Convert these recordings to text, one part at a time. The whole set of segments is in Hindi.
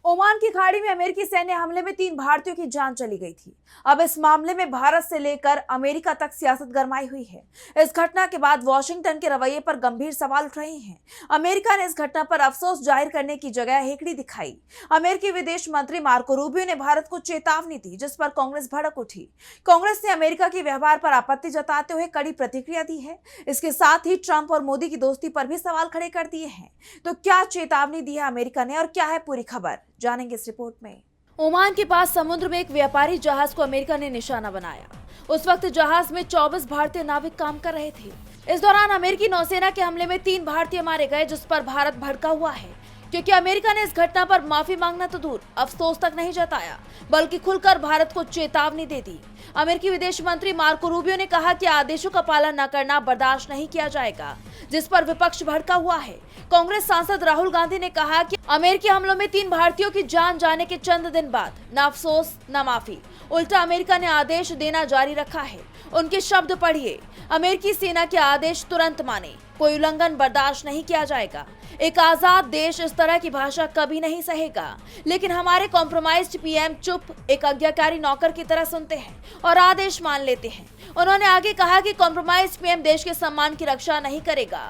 ओमान की खाड़ी में अमेरिकी सैन्य हमले में 3 भारतीयों की जान चली गई थी। अब इस मामले में भारत से लेकर अमेरिका तक सियासत गरमाई हुई है। इस घटना के बाद वॉशिंगटन के रवैये पर गंभीर सवाल उठ रहे हैं। अमेरिका ने इस घटना पर अफसोस जाहिर करने की जगह हेकड़ी दिखाई। अमेरिकी विदेश मंत्री मार्को रूबियो ने भारत को चेतावनी दी, जिस पर कांग्रेस भड़क उठी। कांग्रेस ने अमेरिका के व्यवहार पर आपत्ति जताते हुए कड़ी प्रतिक्रिया दी है। इसके साथ ही ट्रंप और मोदी की दोस्ती पर भी सवाल खड़े कर दिए हैं। तो क्या चेतावनी दी है अमेरिका ने और क्या है पूरी खबर, जानेंगे इस रिपोर्ट में। ओमान के पास समुद्र में एक व्यापारी जहाज को अमेरिका ने निशाना बनाया। उस वक्त जहाज में 24 भारतीय नाविक काम कर रहे थे। इस दौरान अमेरिकी नौसेना के हमले में 3 भारतीय मारे गए, जिस पर भारत भड़का हुआ है, क्योंकि अमेरिका ने इस घटना पर माफी मांगना तो दूर, अफसोस तक नहीं जताया, बल्कि खुलकर भारत को चेतावनी दे दी। अमेरिकी विदेश मंत्री मार्को रूबियो ने कहा कि आदेशों का पालन न करना बर्दाश्त नहीं किया जाएगा, जिस पर विपक्ष भड़का हुआ है। कांग्रेस सांसद राहुल गांधी ने कहा कि अमेरिकी हमलों में 3 भारतीयों की जान जाने के चंद दिन बाद न अफसोस न माफी, उल्टा अमेरिका ने आदेश देना जारी रखा है। उनके शब्द पढ़िए, अमेरिकी सेना के आदेश तुरंत माने, कोई उल्लंघन बर्दाश्त नहीं किया जाएगा। एक आजाद देश इस तरह की भाषा कभी नहीं सहेगा, लेकिन हमारे कॉम्प्रोमाइज्ड पीएम चुप एक आज्ञाकारी नौकर की तरह सुनते हैं और आदेश मान लेते हैं। उन्होंने आगे कहा कि कॉम्प्रोमाइज्ड पीएम देश के सम्मान की रक्षा नहीं करेगा,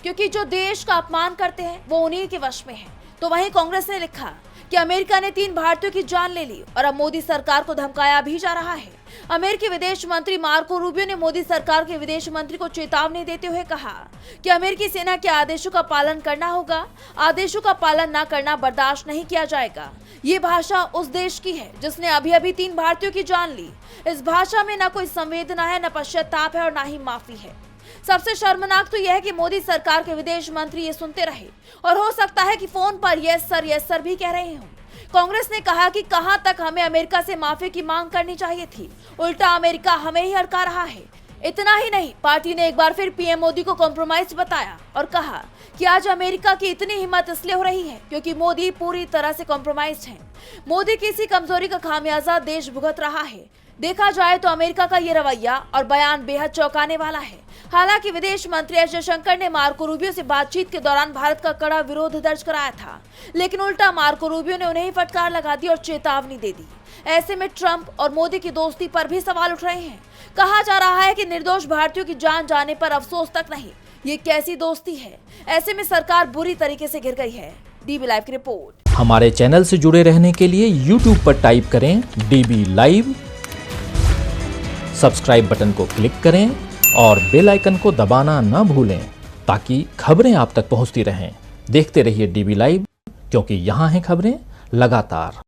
क्योंकि जो देश का अपमान करते हैं वो उन्हीं के वश में है। तो वहीं कांग्रेस ने लिखा कि अमेरिका ने 3 भारतीयों की जान ले ली और अब मोदी सरकार को धमकाया भी जा रहा है। अमेरिकी विदेश मंत्री मार्को रूबियो ने मोदी सरकार के विदेश मंत्री को चेतावनी देते हुए कहा कि अमेरिकी सेना के आदेशों का पालन करना होगा, आदेशों का पालन न करना बर्दाश्त नहीं किया जाएगा। ये भाषा उस देश की है जिसने अभी अभी 3 भारतीयों की जान ली। इस भाषा में न कोई संवेदना है, न पश्चाताप है और न ही माफी है। सबसे शर्मनाक तो यह है कि मोदी सरकार के विदेश मंत्री ये सुनते रहे और हो सकता है कि फोन पर यस सर भी कह रहे हों। कांग्रेस ने कहा कि कहां तक हमें अमेरिका से माफी की मांग करनी चाहिए थी, उल्टा अमेरिका हमें ही हड़का रहा है। इतना ही नहीं, पार्टी ने एक बार फिर पीएम मोदी को कॉम्प्रोमाइज बताया और कहा कि आज अमेरिका की इतनी हिम्मत इसलिए हो रही है क्योंकि मोदी पूरी तरह से कॉम्प्रोमाइज हैं। मोदी की इसी कमजोरी का खामियाजा देश भुगत रहा है। देखा जाए तो अमेरिका का ये रवैया और बयान बेहद चौंकाने वाला है। हालांकि विदेश मंत्री एस जयशंकर ने मार्को रूबियो से बातचीत के दौरान भारत का कड़ा विरोध दर्ज कराया था, लेकिन उल्टा मार्को रूबियो ने उन्हें ही फटकार लगा दी और चेतावनी दे दी। ऐसे में ट्रंप और मोदी की दोस्ती पर भी सवाल उठ रहे हैं। कहा जा रहा है कि निर्दोष भारतीयों की जान जाने पर अफसोस तक नहीं। ये कैसी दोस्ती है? ऐसे में सरकार बुरी तरीके से घिर गई है। डीबी लाइव की रिपोर्ट। हमारे चैनल से जुड़े रहने के लिए यूट्यूब पर टाइप करें डीबी लाइव, सब्सक्राइब बटन को क्लिक करें और बेल आइकन को दबाना न भूलें, ताकि खबरें आप तक पहुंचती रहें। देखते रहिए डीबी लाइव, क्योंकि यहाँ हैं खबरें लगातार।